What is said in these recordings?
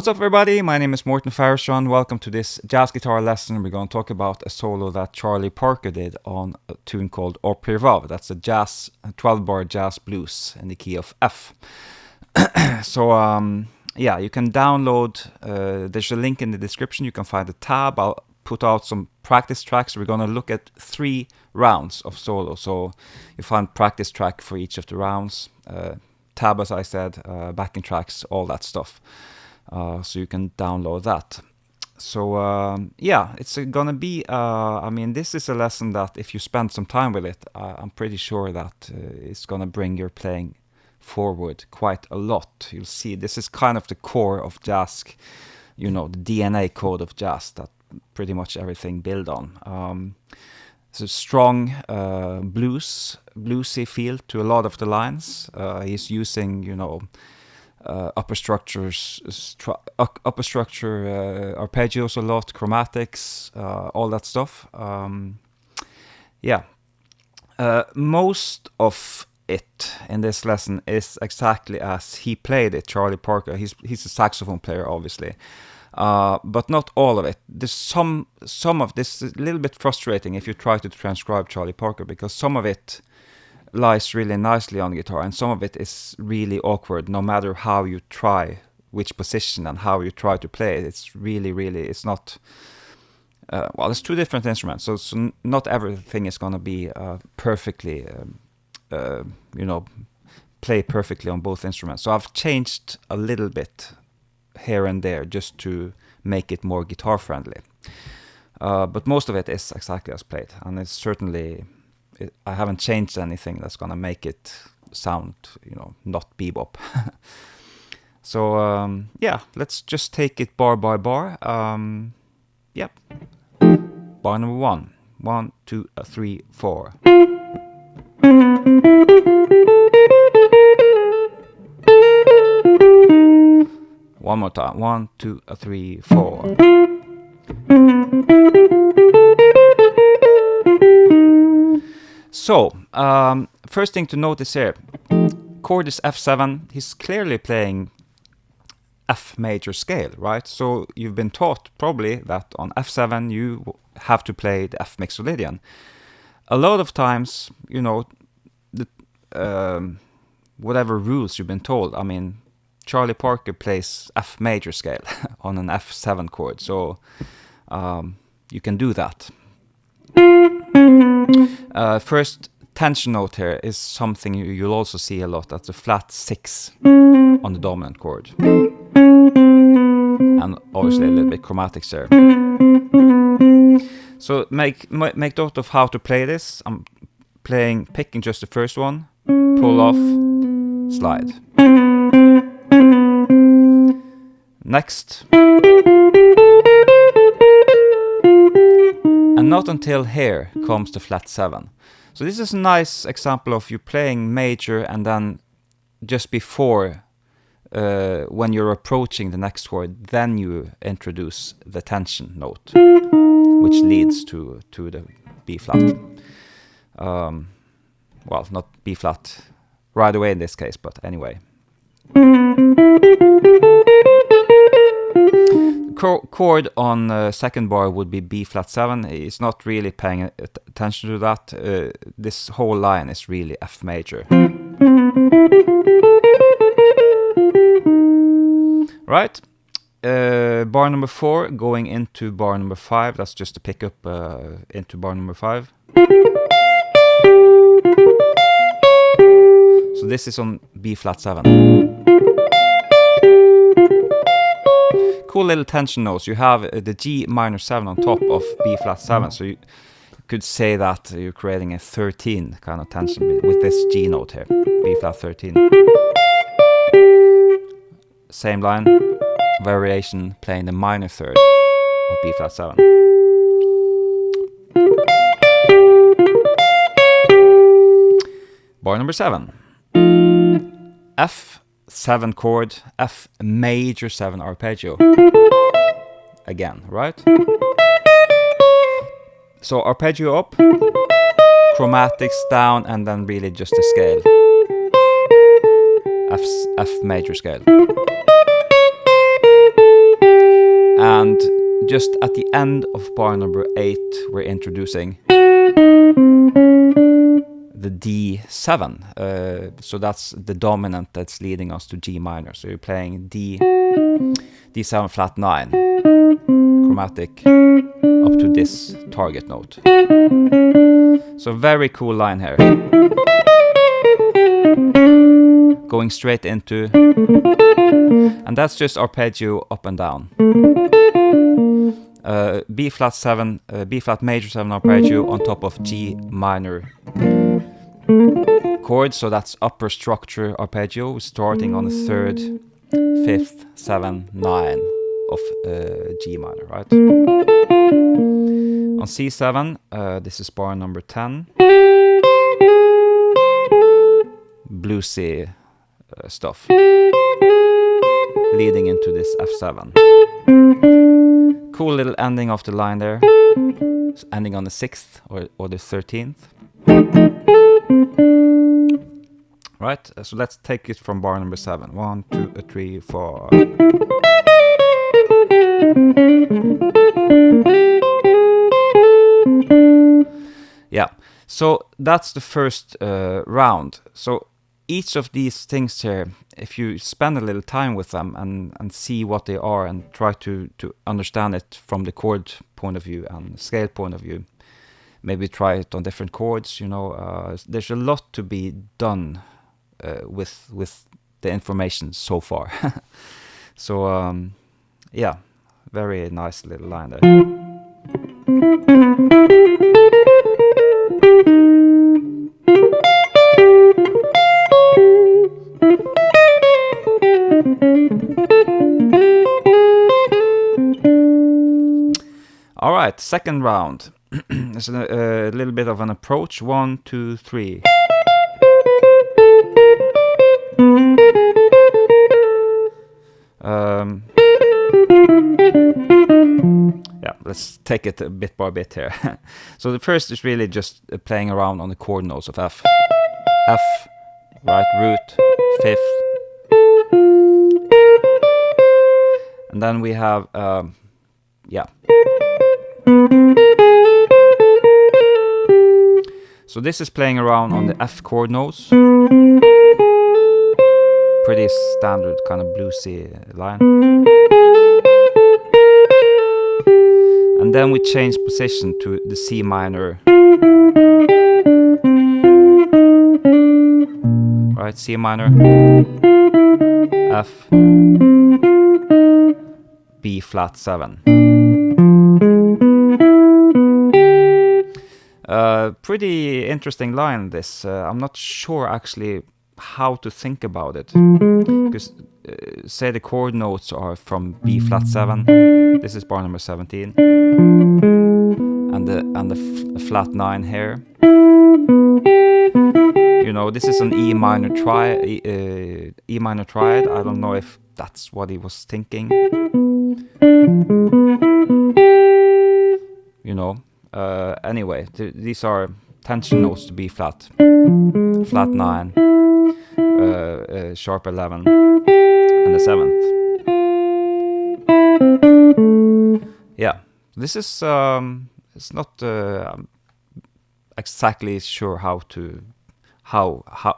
What's up everybody, my name is Morten Farrestron. Welcome to this jazz guitar lesson. We're going to talk about a solo that Charlie Parker did on a tune called AU PRIVAVE. That's a 12-bar jazz blues in the key of F. Yeah, you can download, there's a link in the description, you can find a tab. I'll put out some practice tracks. We're going to look at 3 rounds of solo, so you find practice track for each of the rounds, tab as I said, backing tracks, all that stuff. So you can download that. So yeah, it's gonna be, I mean, this is a lesson that if you spend some time with it, I'm pretty sure that it's gonna bring your playing forward quite a lot. You'll see this is kind of the core of jazz, you know, the DNA code of jazz that pretty much everything built on. So strong bluesy feel to a lot of the lines. He's using, you know, upper structure arpeggios a lot, chromatics, all that stuff. Yeah, most of it in this lesson is exactly as he played it, Charlie Parker. He's a saxophone player, obviously, but not all of it. There's some of this is a little bit frustrating if you try to transcribe Charlie Parker, because some of it lies really nicely on the guitar and some of it is really awkward no matter how you try, which position and how you try to play it. It's really, it's not, well, it's 2 different instruments, so not everything is going to be perfectly, you know, play perfectly on both instruments. So I've changed a little bit here and there just to make it more guitar friendly. But most of it is exactly as played, and it's certainly, I haven't changed anything that's gonna make it sound, you know, not bebop. So yeah, let's just take it bar by bar. Yep. Bar number 1. 1, 2, 3, 4. One more time. 1, 2, 3, 4. So, first thing to notice here, chord is F7. He's clearly playing F major scale, right? So you've been taught probably that on F7 you have to play the F mixolydian. A lot of times, you know, the, whatever rules you've been told, I mean, Charlie Parker plays F major scale on an F7 chord, so you can do that. First tension note here is something you'll also see a lot. That's a flat 6 on the dominant chord, and obviously a little bit chromatics there. So make note of how to play this. I'm picking just the first one, pull off, slide. Next. And not until here comes the flat 7. So this is a nice example of you playing major and then just before, when you're approaching the next chord, then you introduce the tension note, which leads to the B flat. Well, not B flat right away in this case, but anyway. Chord on second bar would be B flat 7. He's not really paying attention to that. This whole line is really F major. Right? Bar number 4 going into bar number 5. That's just a pickup into bar number 5. So this is on B flat 7. Cool little tension notes. You have the G minor 7 on top of B flat 7, so you could say that you're creating a 13 kind of tension with this G note here, B flat 13. Same line, variation, playing the minor 3rd of B flat 7. Bar number 7. F7 chord, F major 7 arpeggio. Again, right? So arpeggio up, chromatics down, and then really just a scale. F major scale. And just at the end of bar number 8, we're introducing the D7. So that's the dominant that's leading us to G minor. So you're playing D7 flat 9, chromatic up to this target note. So very cool line here. Going straight into, and that's just arpeggio up and down. B flat 7, B flat major 7 arpeggio on top of G minor chord, so that's upper structure arpeggio starting on the 3rd, 5th, 7, 9 of G minor, right? On C7, this is bar number 10, bluesy stuff, leading into this F7. Cool little ending of the line there, ending on the 6th or the 13th. Right, so let's take it from bar number 7. 1, 2, 3, 4. Yeah, so that's the first round. So each of these things here, if you spend a little time with them and see what they are and try to understand it from the chord point of view and scale point of view, maybe try it on different chords, you know, there's a lot to be done with the information so far. So yeah, very nice little line there. All right, second round. It's a little bit of an approach. 1, 2, 3. Yeah, let's take it a bit by bit here. So the first is really just playing around on the chord notes of F. F, right, root, 5th. And then we have, yeah. So this is playing around on the F chord notes. Pretty standard kind of bluesy line. And then we change position to the C minor. Right, C minor, F, B flat 7. Pretty interesting line, this. I'm not sure actually how to think about it. Because say the chord notes are from B flat 7. This is bar number 17. And the flat 9 here. You know, this is an E minor triad. E minor triad. I don't know if that's what he was thinking. You know. Anyway, these are tension notes to B flat, flat 9, sharp 11, and the 7th. Yeah, this is it's not exactly sure how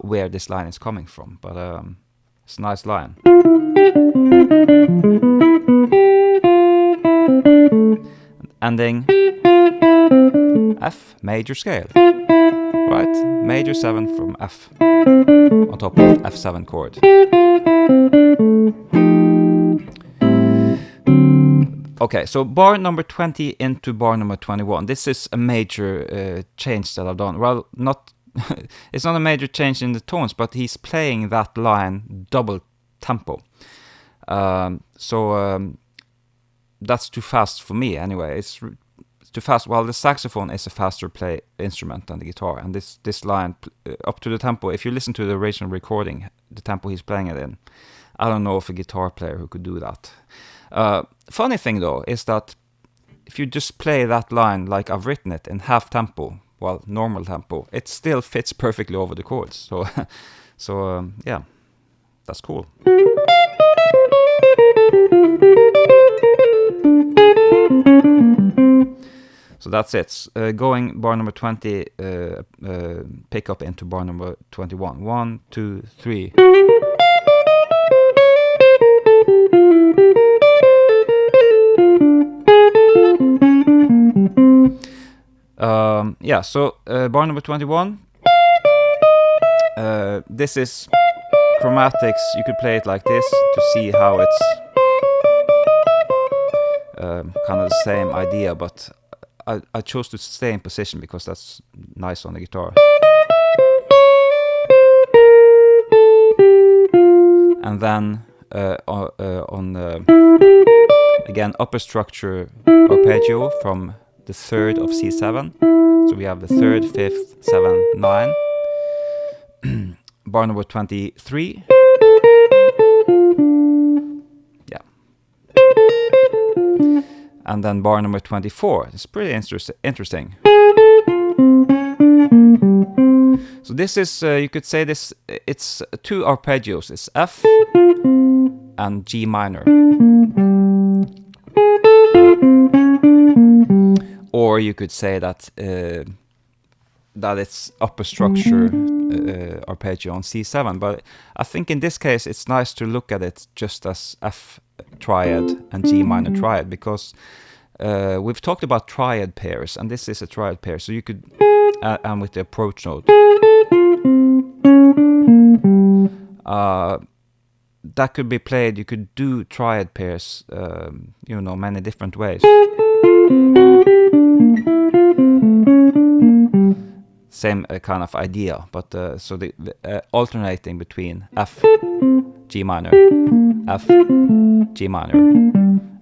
where this line is coming from, but it's a nice line. Ending F major scale, right? Major 7 from F on top of F7 chord. Okay, so bar number 20 into bar number 21. This is a major change that I've done. Well, not it's not a major change in the tones, but he's playing that line double tempo. So that's too fast for me anyway. It's too fast. Well, the saxophone is a faster play instrument than the guitar, and this line up to the tempo, if you listen to the original recording, the tempo he's playing it in, I don't know of a guitar player who could do that. Funny thing though is that if you just play that line like I've written it in half tempo, well, normal tempo, it still fits perfectly over the chords. So yeah, that's cool. So that's it. Going bar number 20, pick up into bar number 21. 1, 2, 3. Yeah, so bar number 21. This is chromatics. You could play it like this to see how it's kind of the same idea, but I chose to stay in position because that's nice on the guitar. And then on again upper structure arpeggio from the third of C7. So we have the third, fifth, 7, 9. Bar number 23. Yeah. And then bar number 24. It's pretty interesting. So this is, you could say this, it's 2 arpeggios. It's F and G minor. Or you could say that that it's upper structure arpeggio on C7. But I think in this case it's nice to look at it just as F triad and G minor triad, because we've talked about triad pairs, and this is a triad pair. So you could, and with the approach note, that could be played. You could do triad pairs, you know, many different ways. Same kind of idea, but so the alternating between F, G minor, F, G minor,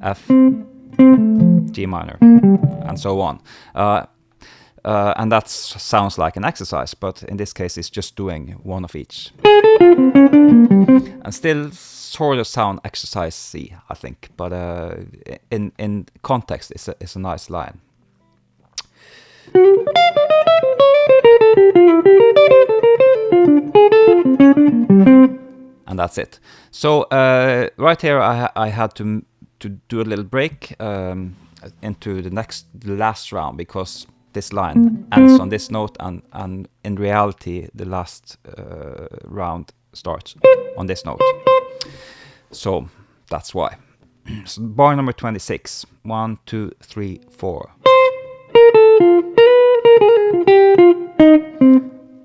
F, G minor, and so on. And that sounds like an exercise, but in this case it's just doing one of each. And still sort of sound exercise-y, I think, but in context it's a nice line. And that's it. So right here I had to do a little break into the last round, because this line ends on this note, and in reality the last round starts on this note. So that's why. So bar number 26. 1, 2, 3, 4.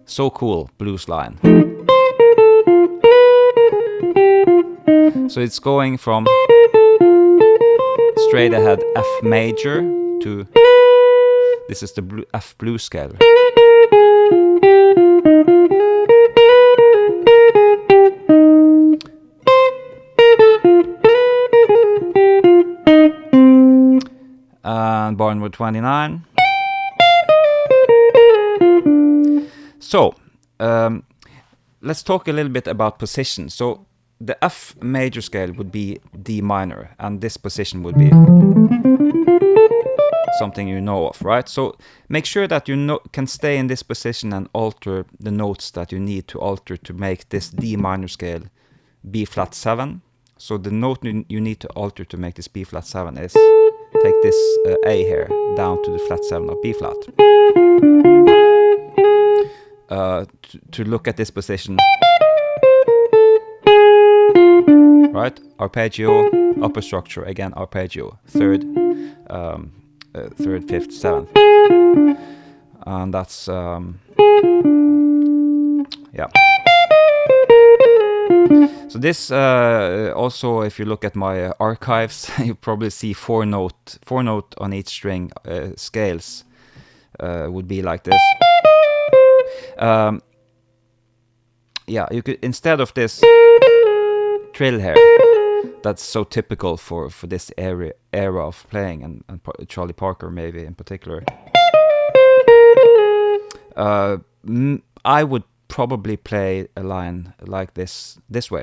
So cool blues line. So it's going from straight ahead F major to, this is the F blues scale. And bar number 29. So let's talk a little bit about position. So the F major scale would be D minor, and this position would be something you know of, right? So make sure that you can stay in this position and alter the notes that you need to alter to make this D minor scale B flat 7. So the note you need to alter to make this B flat 7 is take this A here down to the flat 7 of B flat. To look at this position, right? Arpeggio, upper structure, again arpeggio, third, fifth, 7th, and that's yeah. So this also, if you look at my archives, you probably see four note on each string scales would be like this. Yeah, you could, instead of this trill here, that's so typical for this era of playing, and Charlie Parker maybe in particular. I would probably play a line like this way.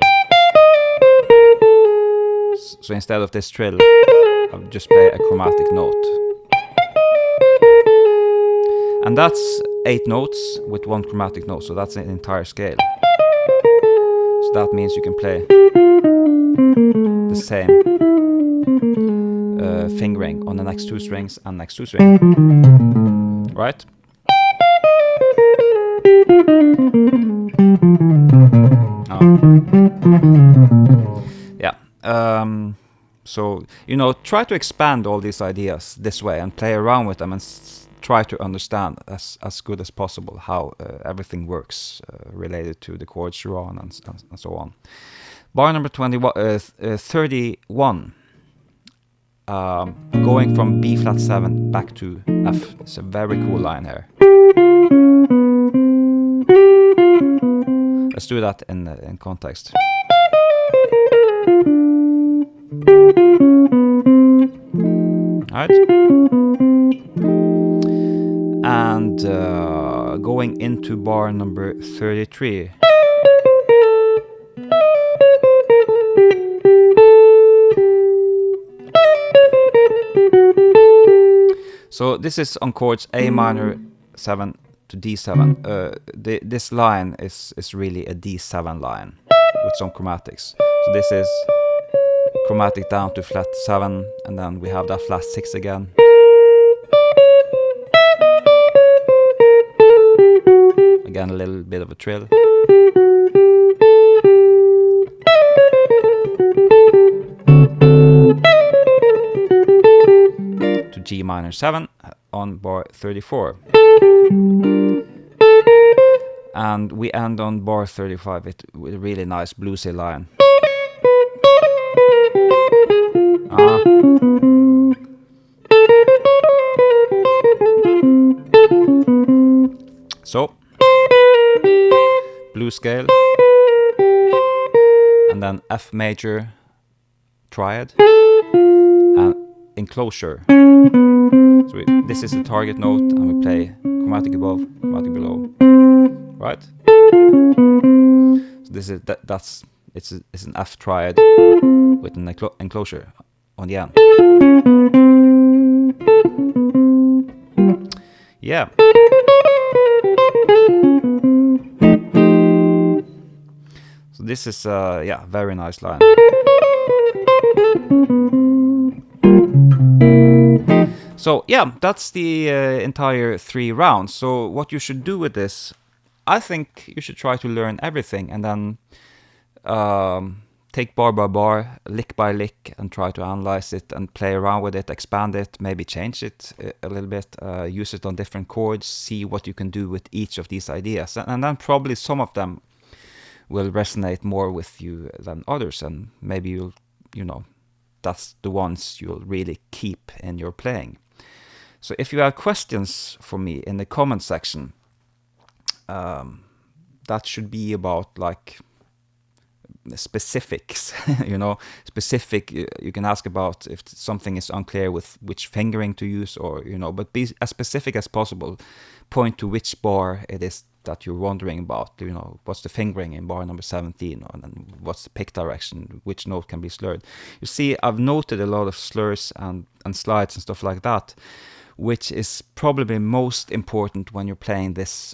So instead of this trill, I would just play a chromatic note. And that's 8 notes with 1 chromatic note, so that's an entire scale. So that means you can play the same fingering on the next 2 strings and next 2 strings, right? Yeah. So, you know, try to expand all these ideas this way and play around with them and try to understand as good as possible how everything works related to the chords you're on and so on. Bar number 31, going from B flat 7 back to F. It's a very cool line here. Let's do that in context. Right? And going into bar number 33. So this is on chords A minor 7 to D7. This line is really a D7 line with some chromatics. So this is chromatic down to flat 7, and then we have that flat 6 again. Again, a little bit of a trill. To G minor 7 on bar 34. And we end on bar 35 with a really nice bluesy line. So, blues scale, and then F major triad, and enclosure. So this is the target note, and we play chromatic above, chromatic below, right? So this is it's an F triad with an enclosure on the end. Yeah. So this is yeah, very nice line. So yeah, that's the entire 3 rounds. So what you should do with this, I think you should try to learn everything and then take bar by bar, lick by lick, and try to analyze it and play around with it, expand it, maybe change it a little bit, use it on different chords, see what you can do with each of these ideas. And then probably some of them will resonate more with you than others, and maybe you know, that's the ones you'll really keep in your playing. So if you have questions for me in the comment section, that should be about like specifics, you know, specific. You can ask about if something is unclear with which fingering to use, or you know, but be as specific as possible. Point to which bar it is that you're wondering about. You know, what's the fingering in bar number 17, and then what's the pick direction, which note can be slurred. You see, I've noted a lot of slurs and slides and stuff like that, which is probably most important when you're playing this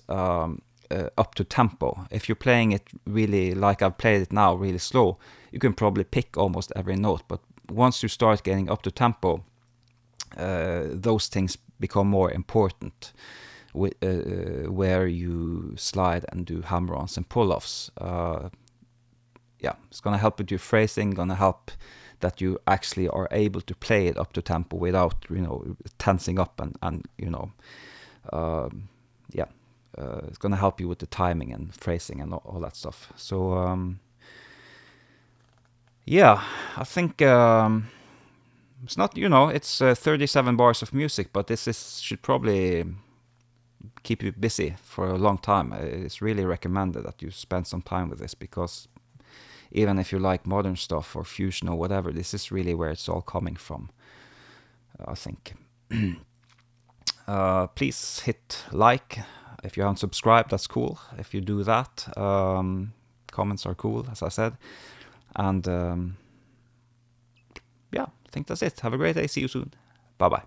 up to tempo. If you're playing it really like I've played it now, really slow, you can probably pick almost every note. But once you start getting up to tempo, those things become more important, where you slide and do hammer-ons and pull-offs. Yeah, it's gonna help with your phrasing, gonna help that you actually are able to play it up to tempo without, you know, tensing up and you know, yeah. It's going to help you with the timing and phrasing and all that stuff. So, yeah, I think it's not, you know, it's 37 bars of music, but should probably keep you busy for a long time. It's really recommended that you spend some time with this, because even if you like modern stuff or fusion or whatever, this is really where it's all coming from, I think. Please hit like. If you haven't subscribed, that's cool. If you do that, comments are cool, as I said. And yeah, I think that's it. Have a great day. See you soon. Bye-bye.